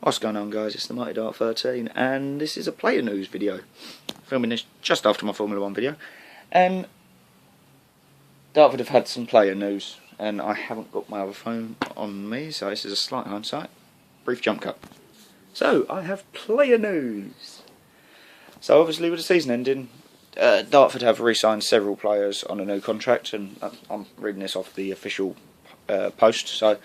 What's going on, guys? It's Themightydary13 and this is a player news video. Filming this just after my Formula 1 video. And Dartford have had some player news and I haven't got my other phone on me, so this is a slight hindsight. Brief jump cut. So, I have player news. So obviously with the season ending, Dartford have re-signed several players on a new contract, and I'm reading this off the official post. So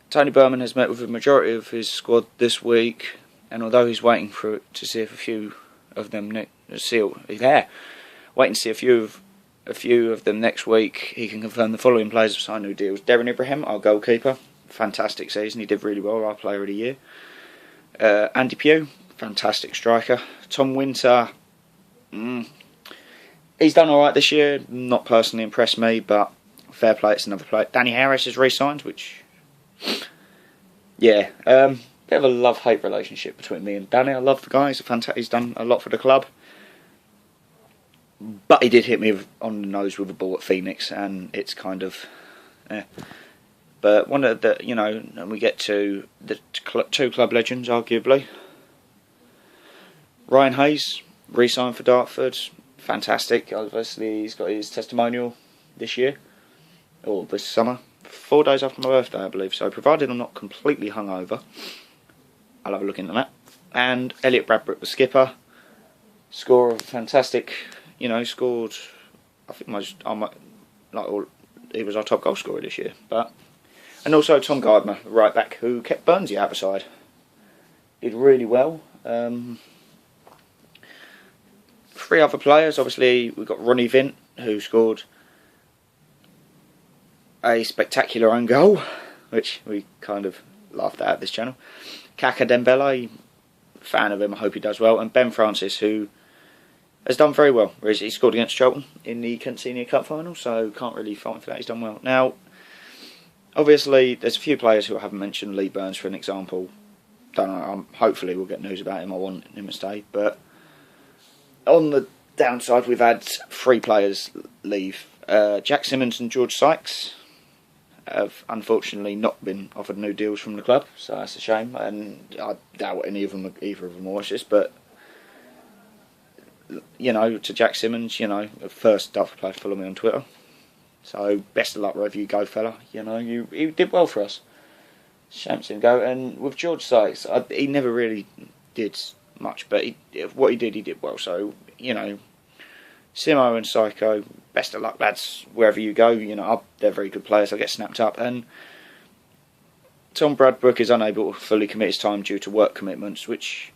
Tony Berman has met with the majority of his squad this week, and although he's waiting to see if a few of them waiting to see a few of them next week, he can confirm the following players have signed new deals: Darren Ibrahim, our goalkeeper, fantastic season, he did really well, our player of the year. Andy Pugh, fantastic striker. Tom Winter, he's done alright this year, not personally impressed me, but fair play, it's another player. Danny Harris has re-signed, which, yeah, bit of a love-hate relationship between me and Danny. I love the guy, he's done a lot for the club, but he did hit me on the nose with a ball at Phoenix, and it's kind of, But one of the, and we get to the two club legends, arguably. Ryan Hayes, re-signed for Dartford, fantastic. Obviously, he's got his testimonial this year, or this summer, 4 days after my birthday, I believe. So, provided I'm not completely hungover, I'll have a look into that. And Elliot Bradbrook, the skipper, scorer, fantastic. Scored, I think he was our top goal scorer this year, and also Tom Gardner, right back, who kept Burnsy out of the side. Did really well. 3 other players, obviously we've got Ronnie Vint, who scored a spectacular own goal, which we kind of laughed at this channel. Kaka Dembele, fan of him, I hope he does well. And Ben Francis, who has done very well. He scored against Charlton in the Kent Senior Cup final, so can't really fight for that, he's done well. Now, obviously, there's a few players who I haven't mentioned. Lee Burns, for an example. Don't know. Hopefully, we'll get news about him. I want him to stay. But on the downside, we've had 3 players leave. Jack Simmons and George Sykes have unfortunately not been offered new deals from the club, so that's a shame. And I doubt either of them watch this. But to Jack Simmons, first Dartford player to follow me on Twitter. So, best of luck wherever you go, fella. You did well for us. Shame to see him go. And with George Sykes, he never really did much, but what he did well. So, Simo and Psycho, best of luck, lads, wherever you go. They're very good players. They'll get snapped up. And Tom Bradbrook is unable to fully commit his time due to work commitments, which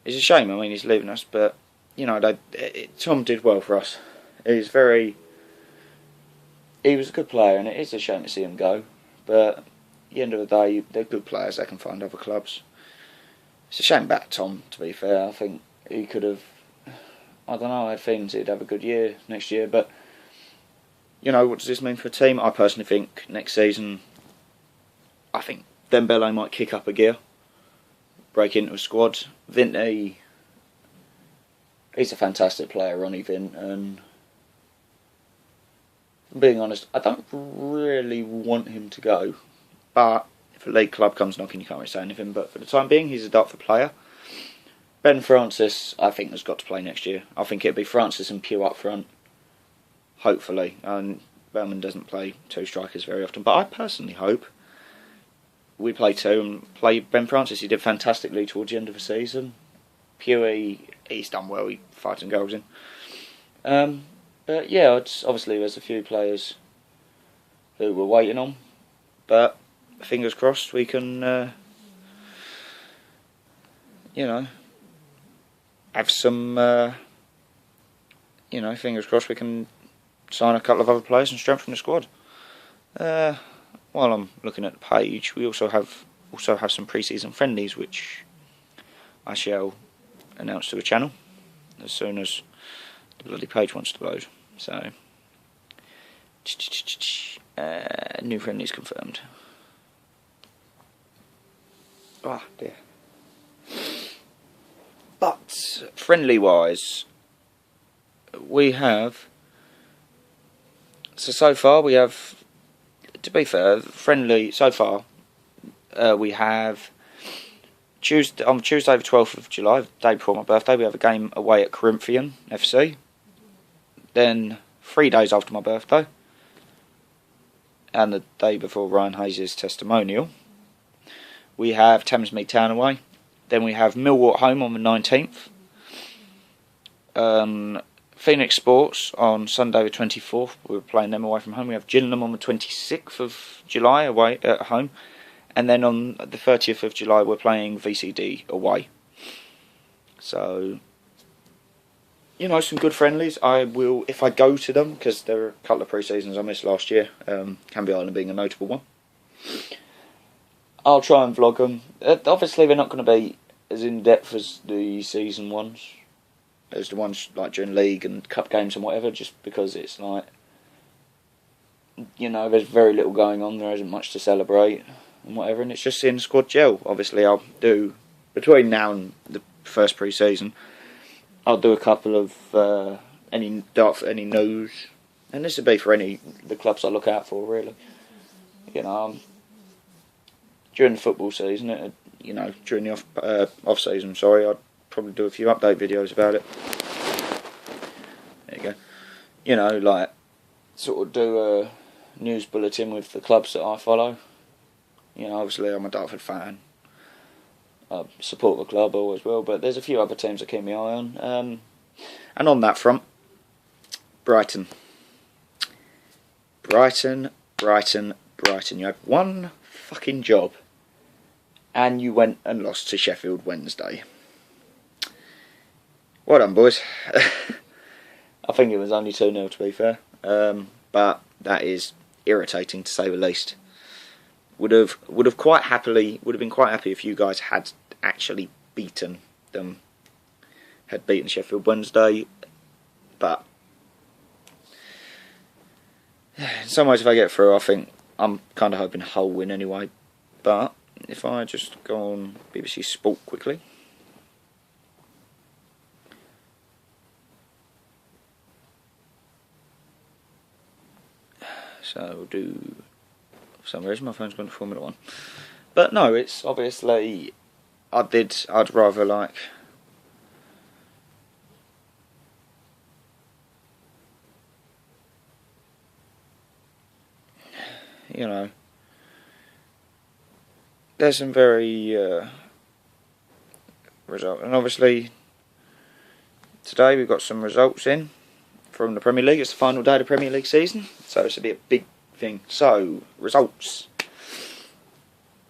is a shame. I mean, he's leaving us, but, Tom did well for us. He was a good player, and it is a shame to see him go. But at the end of the day, they're good players. They can find other clubs. It's a shame about Tom, to be fair. I think he could have, I don't know, I had feelings he'd have a good year next year. But, what does this mean for the team? I personally think next season, I think Dembele might kick up a gear, break into a squad. Vinty, he's a fantastic player, Ronnie Vint, and being honest, I don't really want him to go, but if a league club comes knocking, you can't really say anything. But for the time being, he's a Dartford player. Ben Francis, I think, has got to play next year. I think it'll be Francis and Pugh up front, hopefully. And Berman doesn't play 2 strikers very often, but I personally hope we play 2 and play Ben Francis. He did fantastically towards the end of the season. Pugh, he's done well, he fights and goals in. But yeah, obviously there's a few players who we're waiting on, but fingers crossed we can, have some, fingers crossed we can sign a couple of other players and strengthen the squad. While I'm looking at the page, we also have some pre-season friendlies, which I shall announce to the channel as soon as the bloody page wants to load. So, new friendlies confirmed. Ah, dear. But friendly wise, we have. So far to be fair, friendly so far. We have on Tuesday the 12th of July, the day before my birthday, we have a game away at Corinthian FC. Then 3 days after my birthday, and the day before Ryan Hayes' testimonial, we have Thamesmead Town away. Then we have Millwall at home on the 19th. Phoenix Sports on Sunday the 24th. We're playing them away from home. We have Gillingham on the 26th of July away at home. And then on the 30th of July we're playing VCD away. So, you know, some good friendlies. I will, if I go to them, because there are a couple of pre-seasons I missed last year, Canby Island being a notable one, I'll try and vlog them. Obviously they're not going to be as in-depth as the season ones, as the ones like during league and cup games and whatever, just because it's like, you know, there's very little going on, there isn't much to celebrate and whatever, and it's just seeing the squad gel. Obviously I'll do, between now and the first pre-season, I'll do a couple of any news, and this would be for any the clubs I look out for, really. You know, during the football season, you know, during the off season, sorry, I'd probably do a few update videos about it. There you go. You know, like sort of do a news bulletin with the clubs that I follow. You know, obviously I'm a Dartford fan. I support the club, always will, but there's a few other teams I keep my eye on. And on that front, Brighton. Brighton. You had one fucking job, and you went and lost to Sheffield Wednesday. Well done, boys. I think it was only 2-0 to be fair, but that is irritating to say the least. Would have been quite happy if you guys had actually beaten them, had beaten Sheffield Wednesday, but in some ways if I get through, I think I'm kind of hoping Hull win anyway. But if I just go on BBC Sport quickly, so we'll do. For some reason my phone's gone to Formula 1. But no, it's obviously, I'd rather like, you know, there's some very result, and obviously today we've got some results in from the Premier League. It's the final day of the Premier League season, so it's a bit big thing. So, results.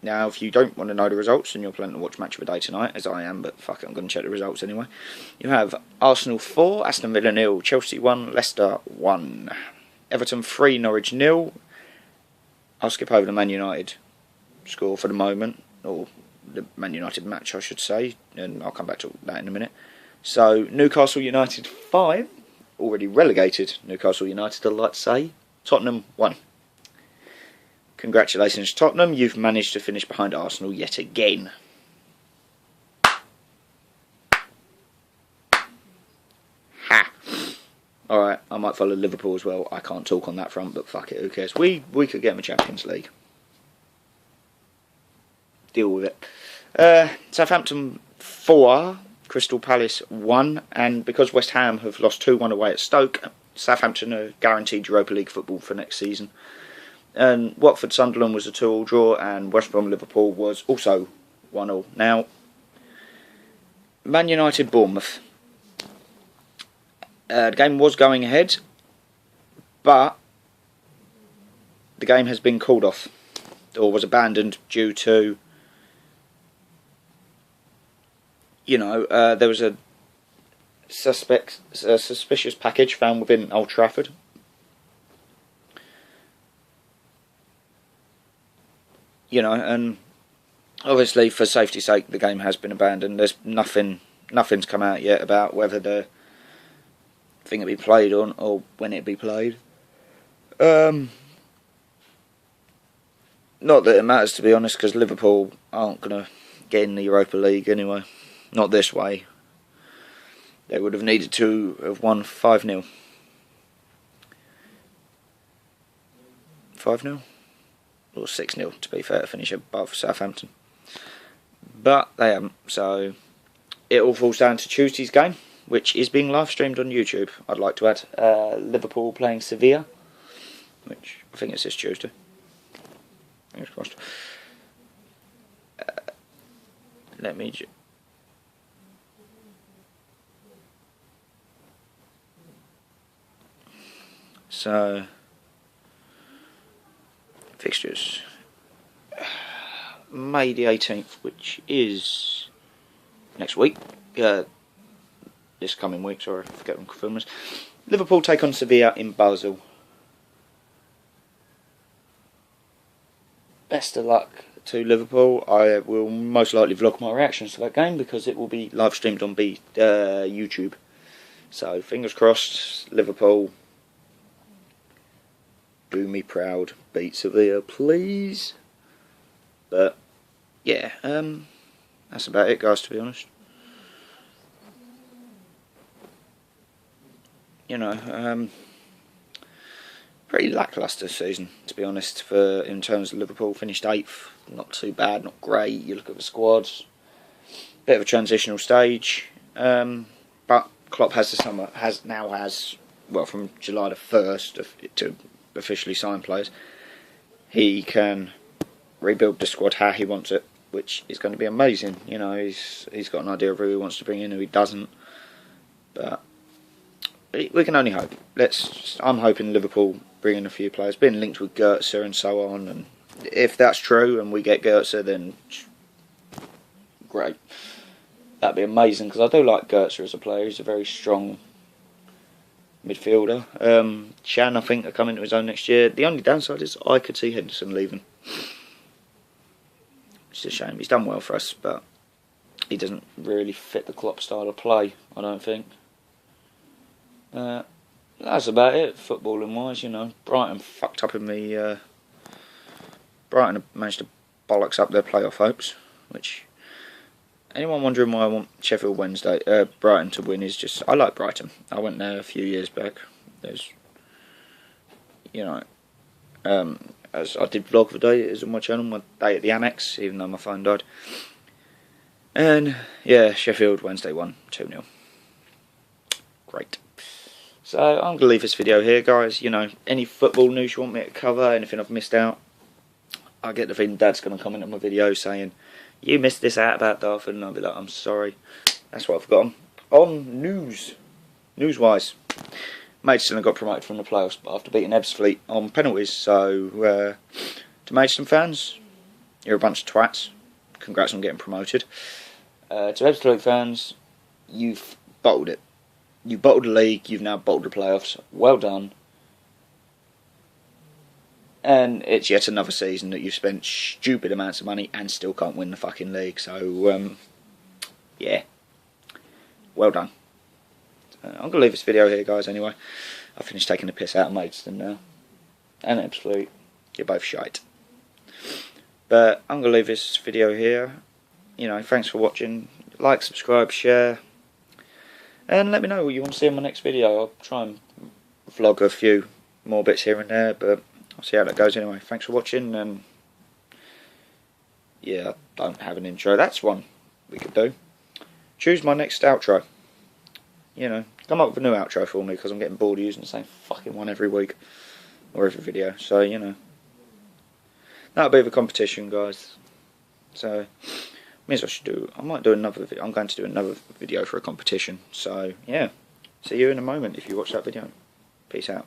Now, if you don't want to know the results and you're planning to watch Match of the Day tonight, as I am, but fuck it, I'm going to check the results anyway. You have Arsenal 4, Aston Villa 0, Chelsea 1, Leicester 1, Everton 3, Norwich 0. I'll skip over the Man United score for the moment, or the Man United match I should say, and I'll come back to that in a minute. So, Newcastle United 5, already relegated Newcastle United, I'd like to say. Tottenham 1. Congratulations Tottenham, you've managed to finish behind Arsenal yet again. Ha! Alright, I might follow Liverpool as well. I can't talk on that front, but fuck it, who cares? We could get them a Champions League. Deal with it. Southampton 4, Crystal Palace 1, and because West Ham have lost 2-1 away at Stoke, Southampton are guaranteed Europa League football for next season. And Watford Sunderland was a 2-2 draw, and West Brom Liverpool was also 1-1. Now, Man United Bournemouth. The game was going ahead, but the game has been called off, or was abandoned due to, you know, there was a suspicious package found within Old Trafford. You know, and obviously for safety's sake the game has been abandoned. There's nothing's come out yet about whether the thing will be played on or when it be played. Not that it matters, to be honest, because Liverpool aren't going to get in the Europa League anyway. Not this way. They would have needed to have won 5-0. 5-0? Or 6-0 to be fair, to finish above Southampton. but they haven't. So it all falls down to Tuesday's game, which is being live streamed on YouTube. I'd like to add Liverpool playing Sevilla, which I think it's this Tuesday. Fingers crossed. Let me. So fixtures. May the 18th, which is next week. This coming week, sorry, I forget when film is. Liverpool take on Sevilla in Basel. Best of luck to Liverpool. I will most likely vlog my reactions to that game because it will be live streamed on YouTube. So fingers crossed, Liverpool. Do me proud, beat Sevilla, please. But yeah, that's about it, guys. To be honest, you know, pretty lacklustre season, to be honest. In terms of Liverpool, finished 8th, not too bad, not great. You look at the squads, bit of a transitional stage. But Klopp has well, from July the 1st to officially sign players. He can rebuild the squad how he wants it, which is going to be amazing. You know, he's got an idea of who he wants to bring in, who he doesn't. But we can only hope. I'm hoping Liverpool bring in a few players, been linked with Goetze and so on. And if that's true and we get Goetze, then great. That'd be amazing because I do like Goetze as a player. He's a very strong midfielder. Chan, I think, will come into his own next year. The only downside is I could see Henderson leaving. It's a shame. He's done well for us, but he doesn't really fit the Klopp style of play, I don't think. That's about it, footballing wise. You know, Brighton fucked up in the. Brighton managed to bollocks up their playoff hopes. Which, anyone wondering why I want Sheffield Wednesday, Brighton to win is just I like Brighton. I went there a few years back. There's, you know, as I did vlog the day, it is on my channel, my day at the Amex, even though my phone died. And yeah, Sheffield Wednesday won 2-0. Great. So I'm going to leave this video here, guys. You know, any football news you want me to cover, anything I've missed out, I get the feeling Dad's going to comment on my video saying, you missed this out about Dartford, and I'll be like, I'm sorry. That's what I've got on news-wise. Maidstone got promoted from the playoffs after beating Ebbsfleet on penalties. So, to Maidstone fans, you're a bunch of twats. Congrats on getting promoted. To Ebbsfleet fans, you've bottled it. You bottled the league, you've now bottled the playoffs. Well done. And it's yet another season that you've spent stupid amounts of money and still can't win the fucking league. So, yeah. Well done. I'm going to leave this video here, guys, anyway. I've finished taking the piss out of Maidstone now. And Ebbsfleet, you're both shite. But I'm going to leave this video here. You know, thanks for watching. Like, subscribe, share. And let me know what you want to see in my next video. I'll try and vlog a few more bits here and there, but I'll see how that goes anyway. Thanks for watching, and yeah, I don't have an intro. That's one we could do. Choose my next outro. You know, come up with a new outro for me, because I'm getting bored of using the same fucking one every week. Or every video, so, you know. That'll be the competition, guys. So, means I might do another video. I'm going to do another video for a competition. So, yeah. See you in a moment if you watch that video. Peace out.